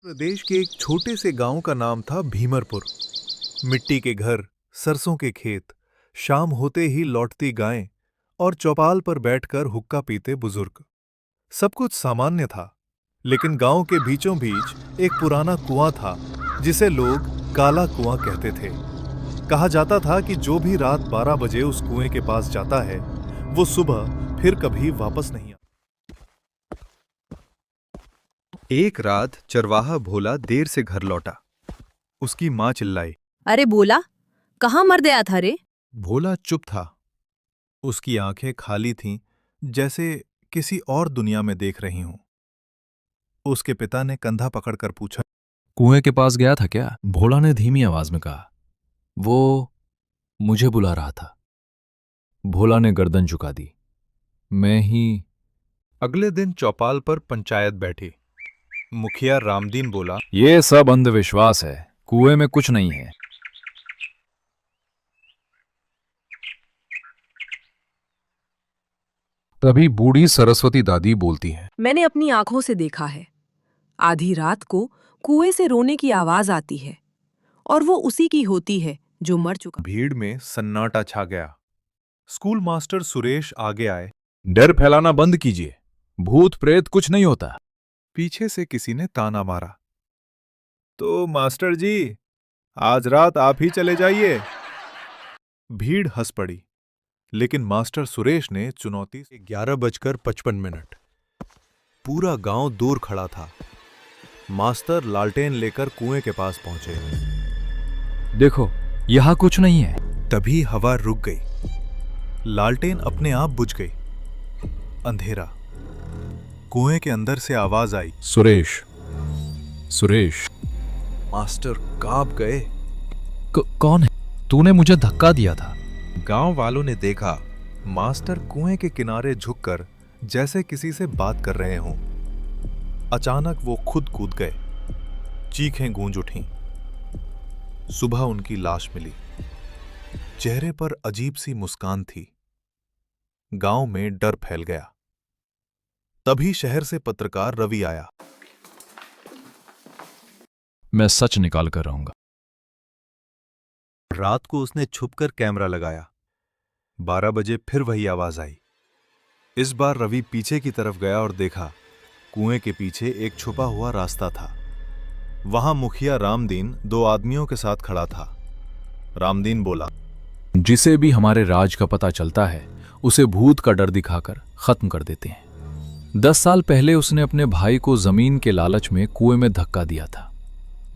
प्रदेश के एक छोटे से गांव का नाम था भीमरपुर। मिट्टी के घर, सरसों के खेत, शाम होते ही लौटती गायें और चौपाल पर बैठकर हुक्का पीते बुजुर्ग। सब कुछ सामान्य था, लेकिन गांव के बीचों बीच एक पुराना कुआं था जिसे लोग काला कुआं कहते थे। कहा जाता था कि जो भी रात 12 बजे उस कुएं के पास जाता है वो सुबह फिर कभी वापस नहीं आता। एक रात चरवाहा भोला देर से घर लौटा। उसकी माँ चिल्लाई, अरे बोला, कहाँ मर गया था रे? भोला चुप था। उसकी आंखें खाली थीं, जैसे किसी और दुनिया में देख रही हूं। उसके पिता ने कंधा पकड़कर पूछा, कुएं के पास गया था क्या? भोला ने धीमी आवाज में कहा। वो मुझे बुला रहा था। भोला ने गर्दन झुका दी। मैं ही। अगले दिन चौपाल पर पंचायत बैठी। मुखिया रामदीन बोला, ये सब अंधविश्वास है, कुएं में कुछ नहीं है। तभी बूढ़ी सरस्वती दादी बोलती है, मैंने अपनी आंखों से देखा है। आधी रात को कुएं से रोने की आवाज आती है और वो उसी की होती है जो मर चुका। भीड़ में सन्नाटा छा गया। स्कूल मास्टर सुरेश आगे आए। डर फैलाना बंद कीजिए, भूत प्रेत कुछ नहीं होता। पीछे से किसी ने ताना मारा, तो मास्टर जी, आज रात आप ही चले जाइए। भीड़ हंस पड़ी, लेकिन मास्टर सुरेश ने चुनौती से 11:55। पूरा गांव दूर खड़ा था। मास्टर लालटेन लेकर कुएं के पास पहुंचे। देखो, यहां कुछ नहीं है। तभी हवा रुक गई। लालटेन अपने आप बुझ गई। अंधेरा। कुएं के अंदर से आवाज आई, सुरेश, सुरेश। मास्टर कांप गए। कौन है? तूने मुझे धक्का दिया था। गांव वालों ने देखा मास्टर कुएं के किनारे झुककर जैसे किसी से बात कर रहे हों। अचानक वो खुद कूद गए। चीखें गूंज उठीं। सुबह उनकी लाश मिली। चेहरे पर अजीब सी मुस्कान थी। गांव में डर फैल गया। तभी शहर से पत्रकार रवि आया। मैं सच निकाल कर रहूंगा। रात को उसने छुपकर कैमरा लगाया। 12 बजे फिर वही आवाज आई। इस बार रवि पीछे की तरफ गया और देखा कुएं के पीछे एक छुपा हुआ रास्ता था। वहां मुखिया रामदीन 2 आदमियों के साथ खड़ा था। रामदीन बोला, जिसे भी हमारे राज का पता चलता है उसे भूत का डर दिखाकर खत्म कर देते हैं। 10 साल पहले उसने अपने भाई को जमीन के लालच में कुएं में धक्का दिया था।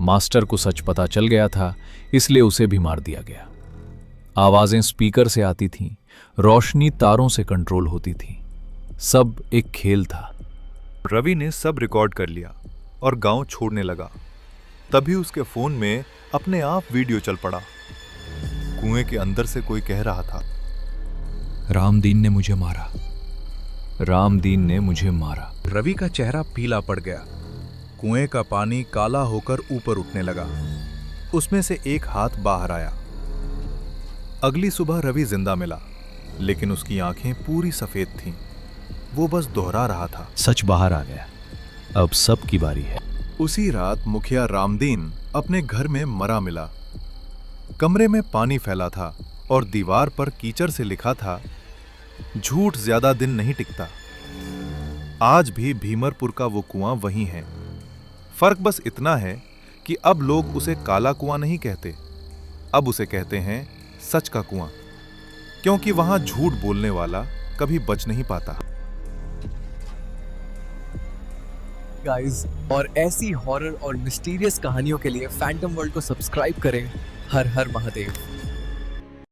मास्टर को सच पता चल गया था, इसलिए उसे भी मार दिया गया। आवाजें स्पीकर से आती थीं, रोशनी तारों से कंट्रोल होती थी। सब एक खेल था। रवि ने सब रिकॉर्ड कर लिया और गांव छोड़ने लगा। तभी उसके फोन में अपने आप वीडियो चल पड़ा। कुएं के अंदर से कोई कह रहा था, रामदीन ने मुझे मारा, रामदीन ने मुझे मारा। रवि का चेहरा पीला पड़ गया। कुएं का पानी काला होकर ऊपर उठने लगा। उसमें से एक हाथ बाहर आया। अगली सुबह रवि जिंदा मिला, लेकिन उसकी आंखें पूरी सफेद थीं। वो बस दोहरा रहा था, सच बाहर आ गया, अब सब की बारी है। उसी रात मुखिया रामदीन अपने घर में मरा मिला। कमरे में पानी फैला था और दीवार पर कीचड़ से लिखा था, झूठ ज्यादा दिन नहीं टिकता। आज भी भीमरपुर का वो कुआं वही है। फर्क बस इतना है कि अब लोग उसे काला कुआं नहीं कहते, अब उसे कहते हैं सच का कुआं, क्योंकि वहां झूठ बोलने वाला कभी बच नहीं पाता। गाइस, और ऐसी हॉरर और मिस्टीरियस कहानियों के लिए फैंटम वर्ल्ड को सब्सक्राइब करें। हर हर महादेव।